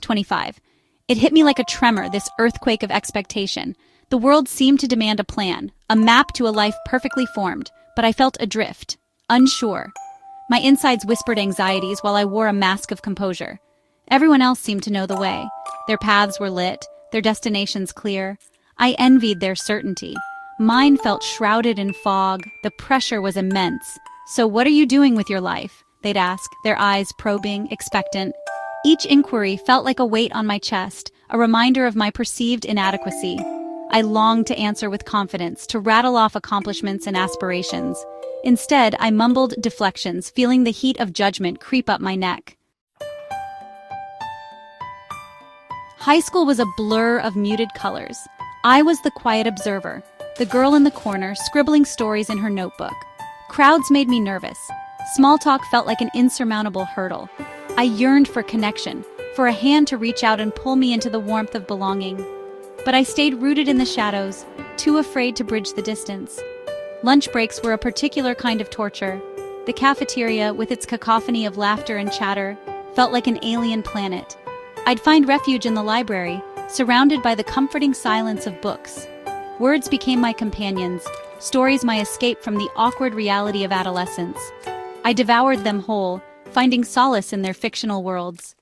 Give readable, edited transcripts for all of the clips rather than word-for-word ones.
25. It hit me like a tremor, this earthquake of expectation. The world seemed to demand a plan, a map to a life perfectly formed, but I felt adrift, unsure. My insides whispered anxieties while I wore a mask of composure. Everyone else seemed to know the way. Their paths were lit, their destinations clear. I envied their certainty. Mine felt shrouded in fog, the pressure was immense. "So what are you doing with your life?" they'd ask, their eyes probing, expectant. Each inquiry felt like a weight on my chest, a reminder of my perceived inadequacy. I longed to answer with confidence, to rattle off accomplishments and aspirations. Instead, I mumbled deflections, feeling the heat of judgment creep up my neck. High school was a blur of muted colors. I was the quiet observer, the girl in the corner scribbling stories in her notebook. Crowds made me nervous. Small talk felt like an insurmountable hurdle. I yearned for connection, for a hand to reach out and pull me into the warmth of belonging. But I stayed rooted in the shadows, too afraid to bridge the distance. Lunch breaks were a particular kind of torture. The cafeteria, with its cacophony of laughter and chatter, felt like an alien planet. I'd find refuge in the library, surrounded by the comforting silence of books. Words became my companions, stories my escape from the awkward reality of adolescence. I devoured them whole, finding solace in their fictional worlds.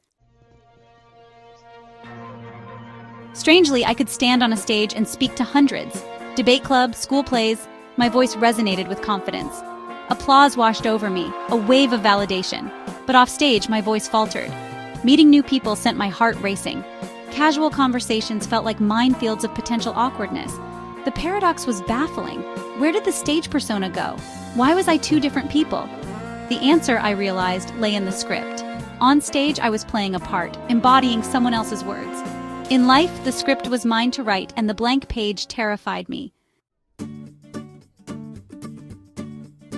Strangely, I could stand on a stage and speak to hundreds. Debate clubs, school plays, my voice resonated with confidence. Applause washed over me, a wave of validation. But off stage, my voice faltered. Meeting new people sent my heart racing. Casual conversations felt like minefields of potential awkwardness. The paradox was baffling. Where did the stage persona go? Why was I two different people? The answer, I realized, lay in the script. On stage, I was playing a part, embodying someone else's words. In life, the script was mine to write, and the blank page terrified me.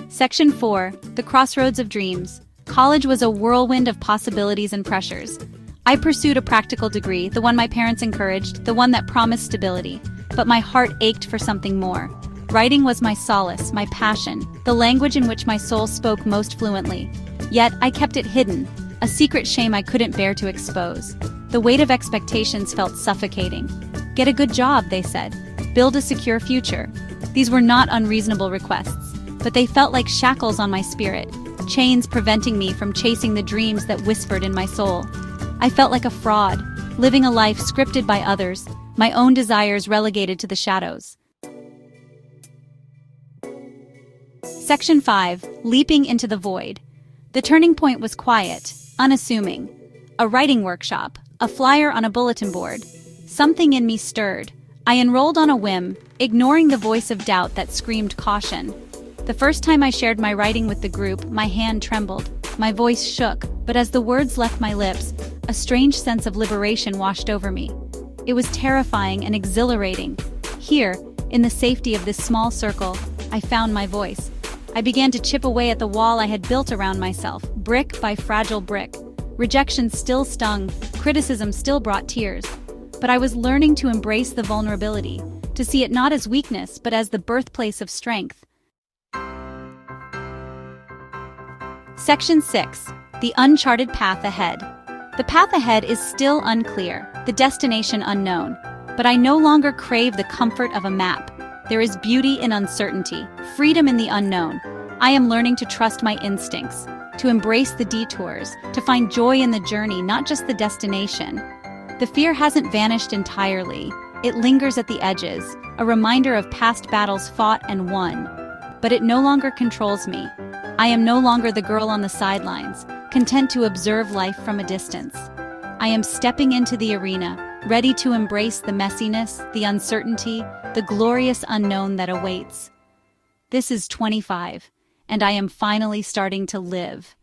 Section 4. The Crossroads of Dreams. College was a whirlwind of possibilities and pressures. I pursued a practical degree, the one my parents encouraged, the one that promised stability. But my heart ached for something more. Writing was my solace, my passion, the language in which my soul spoke most fluently. Yet, I kept it hidden, a secret shame I couldn't bear to expose. The weight of expectations felt suffocating. Get a good job, they said. Build a secure future. These were not unreasonable requests, but they felt like shackles on my spirit, chains preventing me from chasing the dreams that whispered in my soul. I felt like a fraud, living a life scripted by others, my own desires relegated to the shadows. Section 5. Leaping into the void. The turning point was quiet, unassuming. A writing workshop, a flyer on a bulletin board. Something in me stirred. I enrolled on a whim, ignoring the voice of doubt that screamed caution. The first time I shared my writing with the group, my hand trembled. My voice shook, but as the words left my lips, a strange sense of liberation washed over me. It was terrifying and exhilarating. Here, in the safety of this small circle, I found my voice. I began to chip away at the wall I had built around myself, brick by fragile brick. Rejection still stung, criticism still brought tears. But I was learning to embrace the vulnerability, to see it not as weakness, but as the birthplace of strength. Section 6. The Uncharted Path Ahead. The path ahead is still unclear, the destination unknown. But I no longer crave the comfort of a map. There is beauty in uncertainty, freedom in the unknown. I am learning to trust my instincts, to embrace the detours, to find joy in the journey, not just the destination. The fear hasn't vanished entirely. It lingers at the edges, a reminder of past battles fought and won. But it no longer controls me. I am no longer the girl on the sidelines, content to observe life from a distance. I am stepping into the arena, ready to embrace the messiness, the uncertainty, the glorious unknown that awaits. This is 25, and I am finally starting to live.